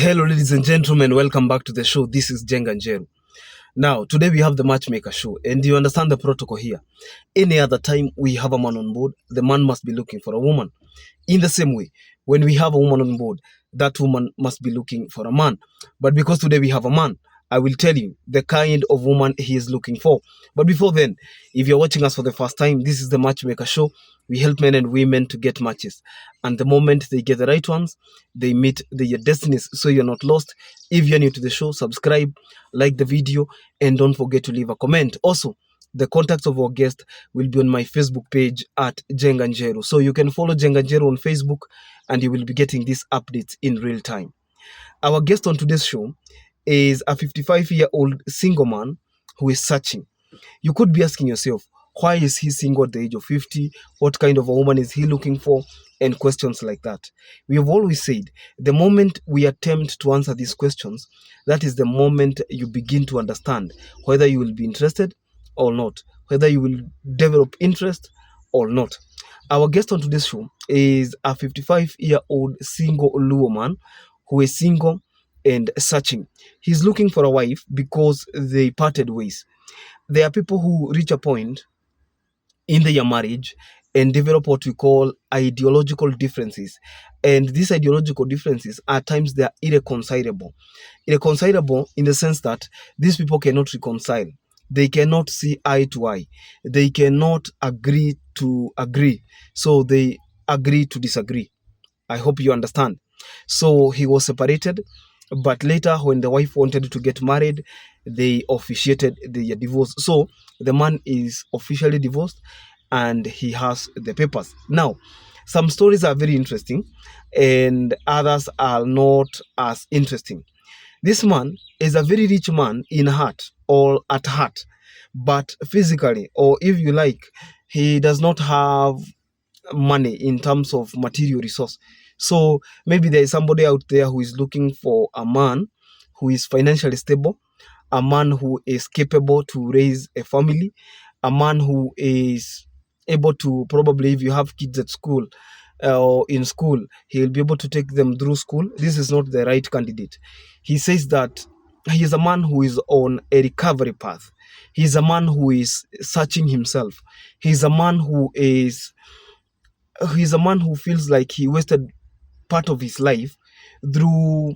Hello, ladies and gentlemen. Welcome back to the show. This is Jenga Njeru. Now, today we have the Matchmaker show, and you understand the protocol here. Any other time we have a man on board, the man must be looking for a woman. In the same way, when we have a woman on board, that woman must be looking for a man. But because today we have a man, I will tell you the kind of woman he is looking for. But before then, if you're watching us for the first time, this is the Matchmaker show. We help men and women to get matches. And the moment they get the right ones, they meet their destinies. So you're not lost. If you're new to the show, subscribe, like the video, and don't forget to leave a comment. Also, the contacts of our guest will be on my Facebook page at Jenga Njeru. So you can follow Jenga Njeru on Facebook and you will be getting these updates in real time. Our guest on today's show is a 55-year-old single man who is searching. You could be asking yourself, why is he single at the age of 50? What kind of a woman is he looking for? And questions like that. We have always said, the moment we attempt to answer these questions, that is the moment you begin to understand whether you will be interested or not, whether you will develop interest or not. Our guest on today's show is a 55-year-old single Luo man who is single and searching. He's looking for a wife because they parted ways. There are people who reach a point in their marriage and develop what we call ideological differences. And these ideological differences, at times, they are irreconcilable. Irreconcilable in the sense that these people cannot reconcile. They cannot see eye to eye. They cannot agree to agree. So they agree to disagree. I hope you understand. So he was separated, but later when the wife wanted to get married, they officiated the divorce. So the man is officially divorced and he has the papers. Now, some stories are very interesting and others are not as interesting. This man is a very rich man in heart or at heart, but physically, or if you like, he does not have money in terms of material resource. So maybe there is somebody out there who is looking for a man who is financially stable, a man who is capable to raise a family, a man who is able to, probably if you have kids at school or in school, he will be able to take them through school. This is not the right candidate. He says that he is a man who is on a recovery path. He is a man who is searching himself. He's a man who feels like he wasted part of his life through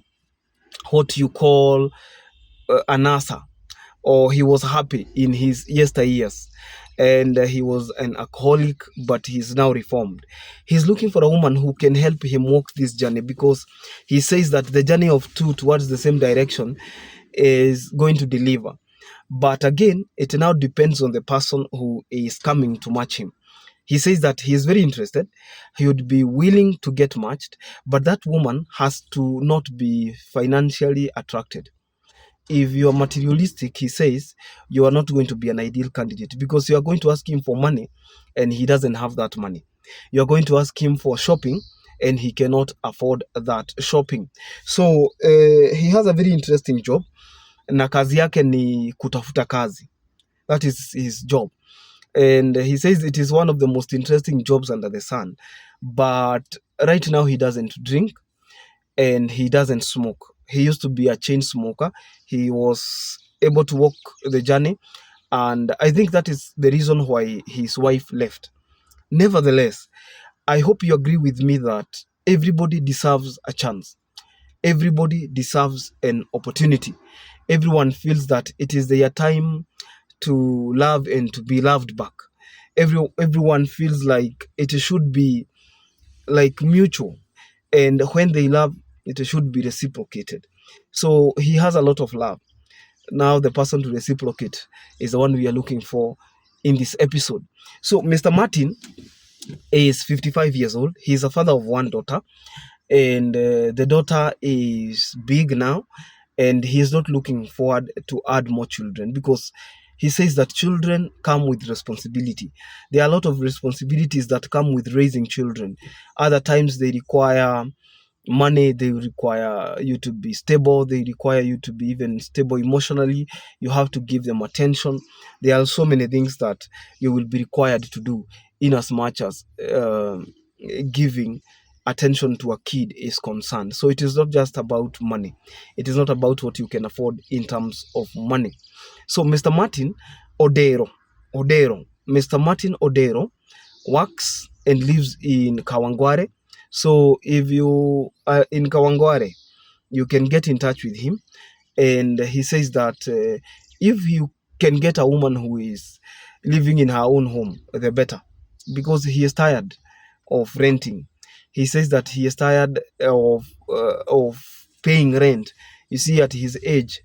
what you call an asa, or he was happy in his yesteryears and he was an alcoholic, but he's now reformed. He's looking for a woman who can help him walk this journey, because he says that the journey of two towards the same direction is going to deliver. But again, it now depends on the person who is coming to match him. He says that he is very interested. He would be willing to get matched, but that woman has to not be financially attracted. If you are materialistic, he says, you are not going to be an ideal candidate, because you are going to ask him for money and he doesn't have that money. You are going to ask him for shopping and he cannot afford that shopping. So he has a very interesting job, na kazi yake ni kutafuta kazi. That is his job. And he says it is one of the most interesting jobs under the sun. But right now he doesn't drink and he doesn't smoke. He used to be a chain smoker. He was able to walk the journey, and I think that is the reason why his wife left. Nevertheless, I hope you agree with me that everybody deserves a chance. Everybody deserves an opportunity. Everyone feels that it is their time to love and to be loved back. Everyone feels like it should be like mutual, and when they love, it should be reciprocated. So he has a lot of love. Now the person to reciprocate is the one we are looking for in this episode. So Mr. Martin is 55 years old. He's a father of one daughter, and the daughter is big now, and he is not looking forward to add more children, because he says that children come with responsibility. There are a lot of responsibilities that come with raising children. Other times they require money, they require you to be stable, they require you to be even stable emotionally. You have to give them attention. There are so many things that you will be required to do, in as much as giving attention to a kid is concerned. So it is not just about money. It is not about what you can afford in terms of money. So Mr. Martin Odero, Mr. Martin Odero works and lives in Kawangware. So if you are in Kawangware, you can get in touch with him. And he says that if you can get a woman who is living in her own home, the better, because he is tired of renting. He says that he is tired of paying rent. You see, at his age,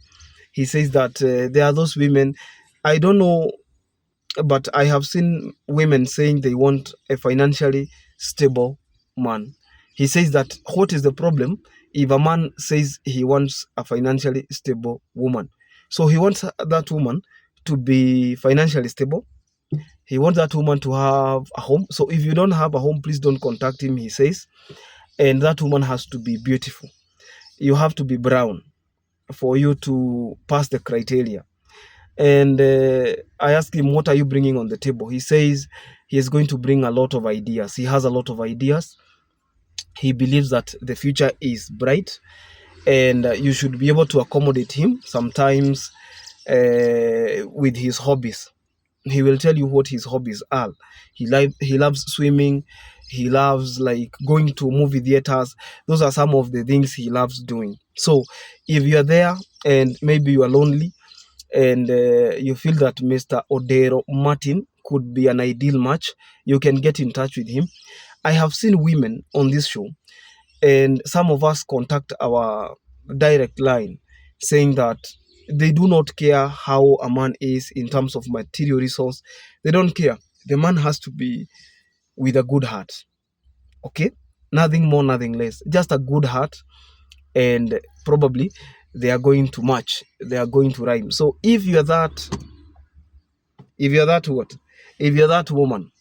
he says that there are those women, I don't know, but I have seen women saying they want a financially stable man. He says that what is the problem if a man says he wants a financially stable woman? So he wants that woman to be financially stable. He wants that woman to have a home. So if you don't have a home, please don't contact him, he says. And that woman has to be beautiful. You have to be brown for you to pass the criteria. And I asked him, what are you bringing on the table? He says he is going to bring a lot of ideas. He has a lot of ideas. He believes that the future is bright, and you should be able to accommodate him sometimes with his hobbies. He will tell you what his hobbies are. He loves swimming. He loves like going to movie theaters. Those are some of the things he loves doing. So if you are there and maybe you are lonely, and you feel that Mr. Odero Martin could be an ideal match, you can get in touch with him. I have seen women on this show, and some of us contact our direct line saying that they do not care how a man is in terms of material resource. They don't care. The man has to be with a good heart. Okay? Nothing more, nothing less. Just a good heart, and probably they are going to match. They are going to rhyme. So if you're that what? If you're that woman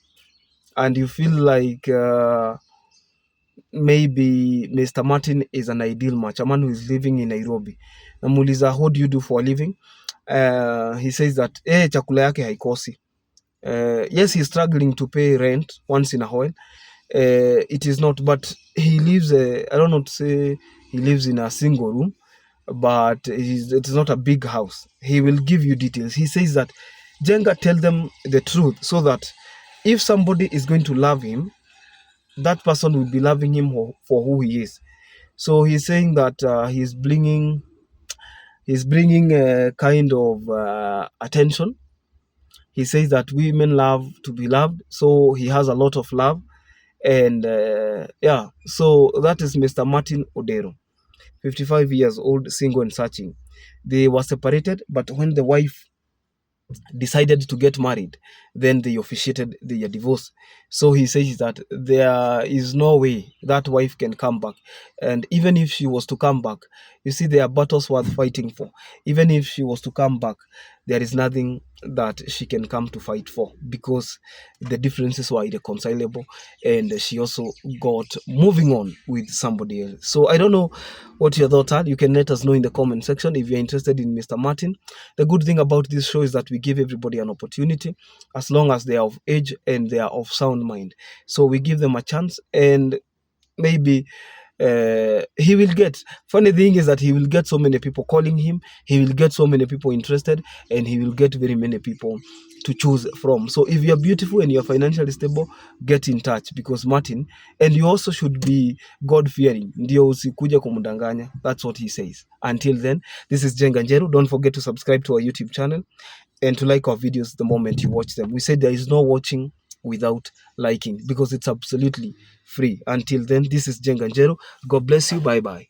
and you feel like maybe Mr. Martin is an ideal match, a man who is living in Nairobi. Namuuliza, what do you do for a living? He says that chakula yake haikosi. Yes, he's struggling to pay rent once in a while. It is not, but he lives, I don't know to say he lives in a single room, but it is not a big house. He will give you details. He says that Jenga, tell them the truth so that if somebody is going to love him, that person will be loving him for who he is. So he's saying that he's bringing a kind of attention. He says that women love to be loved, so he has a lot of love. And yeah, so that is Mr. Martin Odero, 55 years old, single and searching. They were separated, but when the wife decided to get married, then they officiated their divorce. So he says that there is no way that wife can come back. And even if she was to come back, you see, there are battles worth fighting for. Even if she was to come back, there is nothing that she can come to fight for, because the differences were irreconcilable, and she also got moving on with somebody else. So I don't know what your thoughts are. You can let us know in the comment section if you're interested in Mr. Martin. The good thing about this show is that we give everybody an opportunity, as long as they are of age and they are of sound mind. So we give them a chance, and maybe he will get, funny thing is that he will get so many people calling him, he will get so many people interested, and he will get very many people to choose from. So if you're beautiful and you're financially stable, get in touch, because Martin, and you also should be God fearing, ndio usikuja kumdanganya. That's what he says. Until then, this is Jenga Njeru. Don't forget to subscribe to our YouTube channel and to like our videos the moment you watch them. We said there is no watching without liking, because it's absolutely free. Until then, this is Jenga Njeru. God bless you. Bye bye.